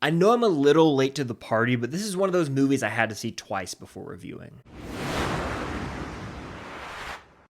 I know I'm a little late to the party, but this is one of those movies I had to see twice before reviewing.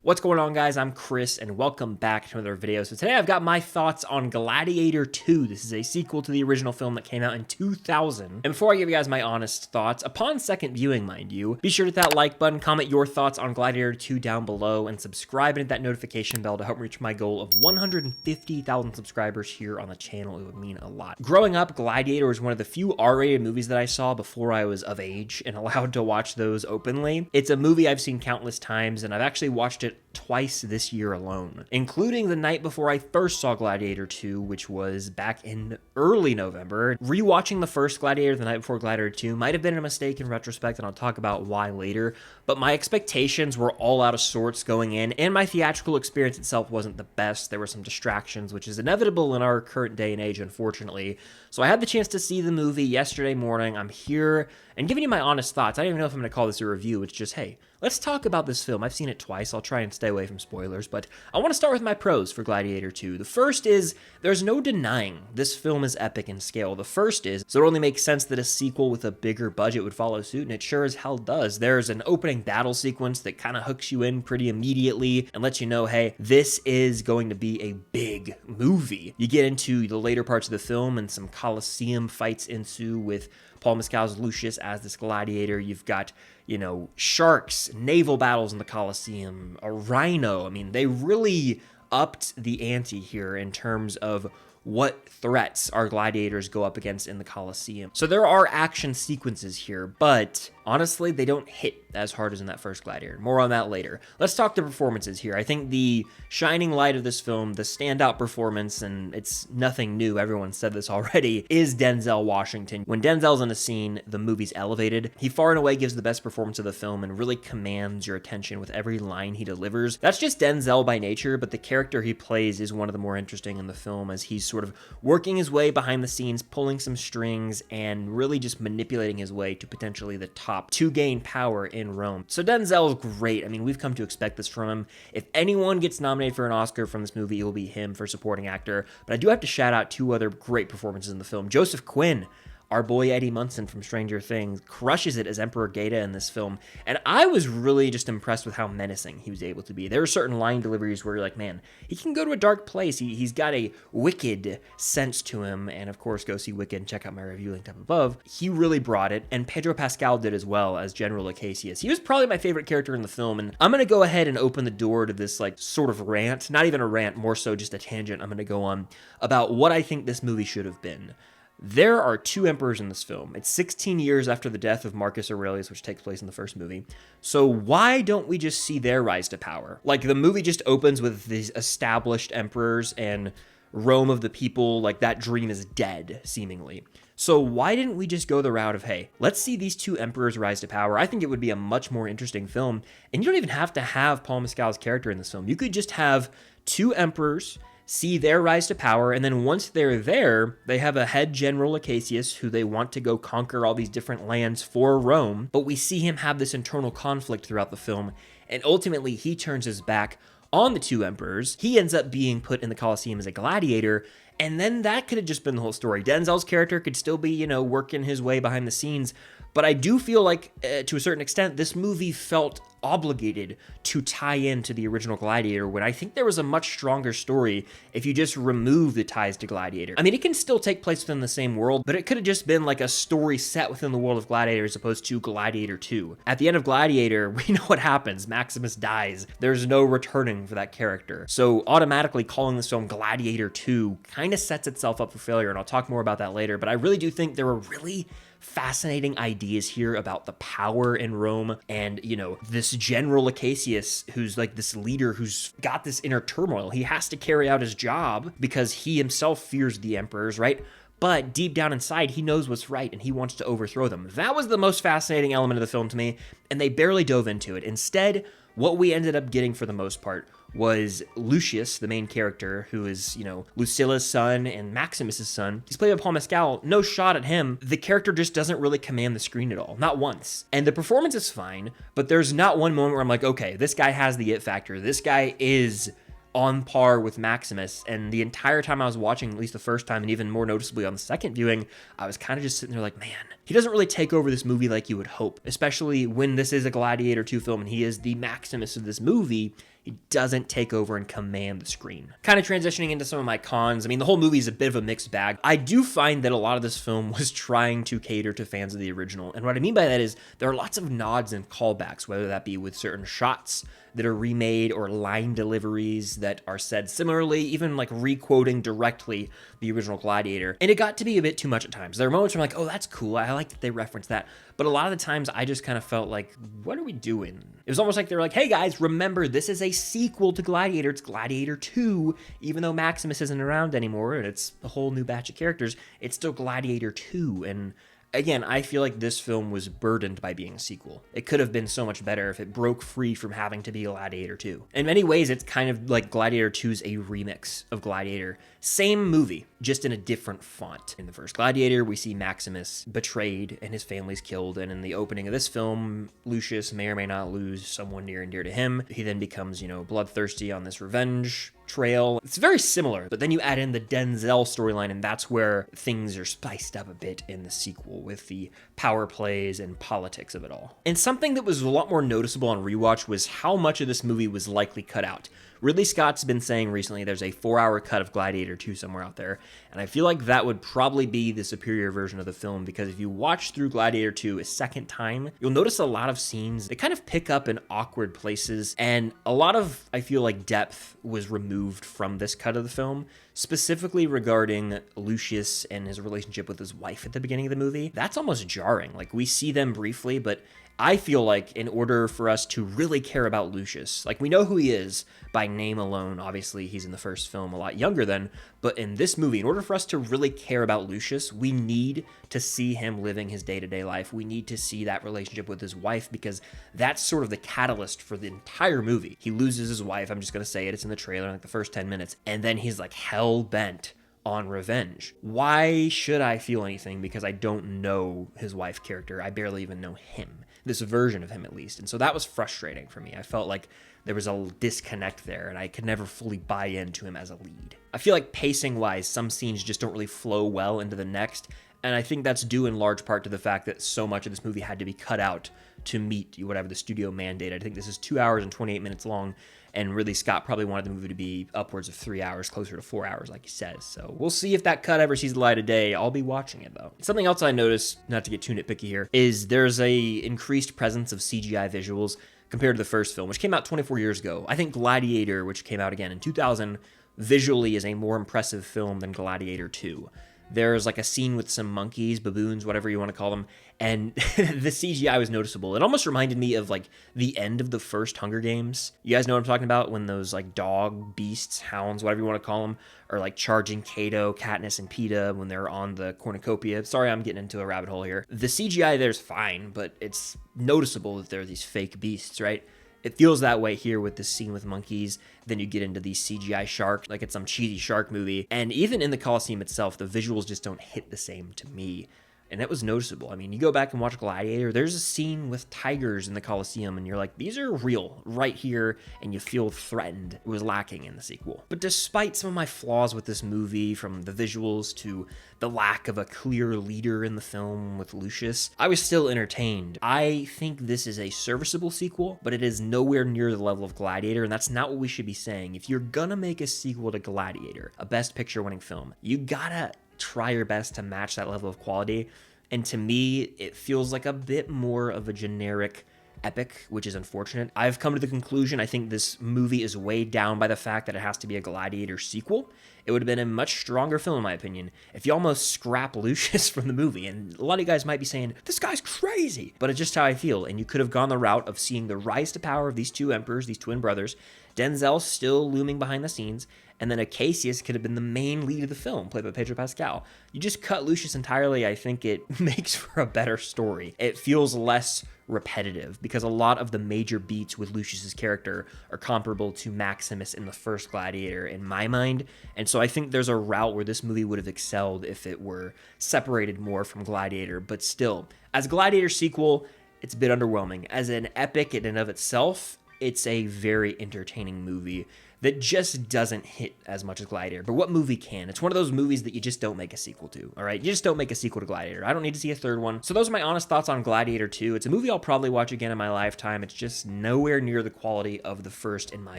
What's going on, guys? I'm Chris, and welcome back to another video. So today I've got my thoughts on Gladiator II. This is a sequel to the original film that came out in 2000. And before I give you guys my honest thoughts, upon second viewing, mind you, be sure to hit that like button, comment your thoughts on Gladiator II down below, and subscribe and hit that notification bell to help me reach my goal of 150,000 subscribers here on the channel. It would mean a lot. Growing up, Gladiator was one of the few R-rated movies that I saw before I was of age and allowed to watch those openly. It's a movie I've seen countless times, and I've actually watched it twice this year alone, including the night before I first saw Gladiator II, which was back in early November. Rewatching the first Gladiator the night before Gladiator II might have been a mistake in retrospect, and I'll talk about why later, but my expectations were all out of sorts going in, and my theatrical experience itself wasn't the best. There were some distractions, which is inevitable in our current day and age, unfortunately. So I had the chance to see the movie yesterday morning. I'm here and giving you my honest thoughts. I don't even know if I'm going to call this a review. It's just, hey, let's talk about this film. I've seen it twice. I'll try and stay away from spoilers, but I want to start with my pros for Gladiator II. The first is, there's no denying this film is epic in scale. The first is, so it only makes sense that a sequel with a bigger budget would follow suit, and it sure as hell does. There's an opening battle sequence that kind of hooks you in pretty immediately and lets you know, hey, this is going to be a big movie. You get into the later parts of the film, and some Colosseum fights ensue with Paul Mescal's Lucius as this gladiator. You've got, you know, sharks, naval battles in the Colosseum, a rhino. I mean, they really upped the ante here in terms of what threats our gladiators go up against in the Colosseum. So there are action sequences here, but honestly, they don't hit as hard as in that first Gladiator. More on that later. Let's talk the performances here. I think the shining light of this film, the standout performance, and it's nothing new, everyone said this already, is Denzel Washington. When Denzel's in a scene, the movie's elevated. He far and away gives the best performance of the film and really commands your attention with every line he delivers. That's just Denzel by nature, but the character he plays is one of the more interesting in the film, as he's sort of working his way behind the scenes, pulling some strings, and really just manipulating his way to potentially the top to gain power in Rome. So Denzel's great. I mean, we've come to expect this from him. If anyone gets nominated for an Oscar from this movie, it will be him for supporting actor. But I do have to shout out two other great performances in the film. Joseph Quinn, our boy Eddie Munson from Stranger Things, crushes it as Emperor Gaeta in this film, and I was really just impressed with how menacing he was able to be. There are certain line deliveries where you're like, man, he can go to a dark place. He's got a wicked sense to him, and of course, go see Wicked and check out my review linked up above. He really brought it, and Pedro Pascal did as well as General Acacius. He was probably my favorite character in the film, and I'm going to go ahead and open the door to this like sort of rant, not even a rant, more so just a tangent I'm going to go on about what I think this movie should have been. There are two emperors in this film. It's 16 years after the death of Marcus Aurelius, which takes place in the first movie. So why don't we just see their rise to power? Like, the movie just opens with these established emperors and Rome of the people, like that dream is dead, seemingly. So why didn't we just go the route of, hey, let's see these two emperors rise to power? I think it would be a much more interesting film. And you don't even have to have Paul Mescal's character in this film. You could just have two emperors, see their rise to power, and then once they're there, they have a head general, Acacius, who they want to go conquer all these different lands for Rome, but we see him have this internal conflict throughout the film, and ultimately he turns his back on the two emperors. He ends up being put in the Colosseum as a gladiator, and then that could have just been the whole story. Denzel's character could still be, you know, working his way behind the scenes, but I do feel like, to a certain extent, this movie felt obligated to tie into the original Gladiator, when I think there was a much stronger story if you just remove the ties to Gladiator. I mean, it can still take place within the same world, but it could have just been like a story set within the world of Gladiator as opposed to Gladiator II. At the end of Gladiator, we know what happens. Maximus dies. There's no returning for that character. So automatically calling this film Gladiator II kind of sets itself up for failure, and I'll talk more about that later, but I really do think there were really fascinating ideas here about the power in Rome, and, you know, this general Acacius, who's like this leader who's got this inner turmoil. He has to carry out his job because he himself fears the emperors, right? But deep down inside, he knows what's right and he wants to overthrow them. That was the most fascinating element of the film to me, and they barely dove into it. Instead, what we ended up getting for the most part was Lucius, the main character, who is, you know, Lucilla's son and Maximus's son. He's played by Paul Mescal. No shot at him. The character just doesn't really command the screen at all. Not once. And the performance is fine, but there's not one moment where I'm like, okay, this guy has the it factor. This guy is on par with Maximus. And the entire time I was watching, at least the first time, and even more noticeably on the second viewing, I was kind of just sitting there like, man, he doesn't really take over this movie like you would hope, especially when this is a Gladiator II film and he is the Maximus of this movie. He doesn't take over and command the screen. Kind of transitioning into some of my cons. I mean, the whole movie is a bit of a mixed bag. I do find that a lot of this film was trying to cater to fans of the original. And what I mean by that is there are lots of nods and callbacks, whether that be with certain shots that are remade or line deliveries that are said similarly, even like re-quoting directly the original Gladiator. And it got to be a bit too much at times. There are moments where I'm like, oh, that's cool. I like that they reference that. But a lot of the times I just kind of felt like, what are we doing? It was almost like they were like, hey guys, remember, this is a sequel to Gladiator. It's Gladiator II. Even though Maximus isn't around anymore and it's a whole new batch of characters, it's still Gladiator II. And again, I feel like this film was burdened by being a sequel. It could have been so much better if it broke free from having to be Gladiator 2. In many ways, it's kind of like Gladiator 2's a remix of Gladiator. Same movie, just in a different font. In the first Gladiator, we see Maximus betrayed and his family's killed, and in the opening of this film, Lucius may or may not lose someone near and dear to him. He then becomes, bloodthirsty on this revenge trail. It's very similar, but then you add in the Denzel storyline, and that's where things are spiced up a bit in the sequel with the power plays and politics of it all. And something that was a lot more noticeable on rewatch was how much of this movie was likely cut out. Ridley Scott's been saying recently there's a 4-hour cut of Gladiator 2 somewhere out there, and I feel like that would probably be the superior version of the film, because if you watch through Gladiator 2 a second time, you'll notice a lot of scenes, they kind of pick up in awkward places, and a lot of, I feel like, depth was removed from this cut of the film, specifically regarding Lucius and his relationship with his wife at the beginning of the movie. That's almost jarring. Like, we see them briefly, but I feel like in order for us to really care about Lucius, like, we know who he is by name alone. Obviously, he's in the first film a lot younger than, but in this movie, in order for us to really care about Lucius, we need to see him living his day-to-day life. We need to see that relationship with his wife, because that's sort of the catalyst for the entire movie. He loses his wife. I'm just going to say it. It's in the trailer, in like the first 10 minutes. And then he's like hell-bent on revenge. Why should I feel anything? Because I don't know his wife character. I barely even know him. This version of him, at least. And so that was frustrating for me. I felt like there was a disconnect there, and I could never fully buy into him as a lead. I feel like pacing-wise, some scenes just don't really flow well into the next, and I think that's due in large part to the fact that so much of this movie had to be cut out to meet whatever the studio mandated. I think this is 2 hours and 28 minutes long, and Ridley Scott probably wanted the movie to be upwards of 3 hours, closer to 4 hours, like he says. So we'll see if that cut ever sees the light of day. I'll be watching it, though. Something else I noticed, not to get too nitpicky here, is there's a increased presence of CGI visuals compared to the first film, which came out 24 years ago. I think Gladiator, which came out again in 2000, visually is a more impressive film than Gladiator 2. There's like a scene with some monkeys, baboons, whatever you want to call them, and the CGI was noticeable. It almost reminded me of like the end of the first Hunger Games. You guys know what I'm talking about? When those like dog, beasts, hounds, whatever you want to call them, are like charging Cato, Katniss, and Peeta when they're on the cornucopia. Sorry, I'm getting into a rabbit hole here. The CGI there's fine, but it's noticeable that there are these fake beasts, right? It feels that way here with this scene with monkeys. Then you get into these CGI sharks, like it's some cheesy shark movie. And even in the Coliseum itself, the visuals just don't hit the same to me. And that was noticeable. I mean, you go back and watch Gladiator, there's a scene with tigers in the Coliseum, and you're like, these are real right here, and you feel threatened. It was lacking in the sequel. But despite some of my flaws with this movie, from the visuals to the lack of a clear leader in the film with Lucius, I was still entertained. I think this is a serviceable sequel, but it is nowhere near the level of Gladiator, and that's not what we should be saying. If you're gonna make a sequel to Gladiator, a Best Picture winning film, you gotta try your best to match that level of quality. And to me, it feels like a bit more of a generic epic, which is unfortunate. I've come to the conclusion I think this movie is weighed down by the fact that it has to be a Gladiator sequel. It would have been a much stronger film, in my opinion, if you almost scrap Lucius from the movie. And a lot of you guys might be saying, this guy's crazy, but it's just how I feel. And you could have gone the route of seeing the rise to power of these two emperors, these twin brothers, Denzel still looming behind the scenes, and then Acacius could have been the main lead of the film, played by Pedro Pascal. You just cut Lucius entirely, I think it makes for a better story. It feels less repetitive, because a lot of the major beats with Lucius's character are comparable to Maximus in the first Gladiator in my mind, and so I think there's a route where this movie would have excelled if it were separated more from Gladiator. But still, as a Gladiator sequel, it's a bit underwhelming. As an epic in and of itself, it's a very entertaining movie that just doesn't hit as much as Gladiator. But what movie can? It's one of those movies that you just don't make a sequel to, all right? You just don't make a sequel to Gladiator. I don't need to see a third one. So those are my honest thoughts on Gladiator 2. It's a movie I'll probably watch again in my lifetime. It's just nowhere near the quality of the first, in my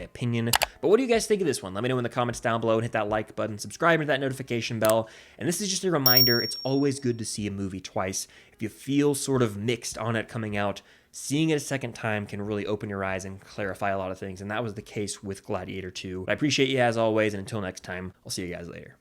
opinion. But what do you guys think of this one? Let me know in the comments down below, and hit that like button, subscribe to that notification bell. And this is just a reminder, it's always good to see a movie twice. If you feel sort of mixed on it coming out, seeing it a second time can really open your eyes and clarify a lot of things, and that was the case with Gladiator 2. I appreciate you as always, and until next time, I'll see you guys later.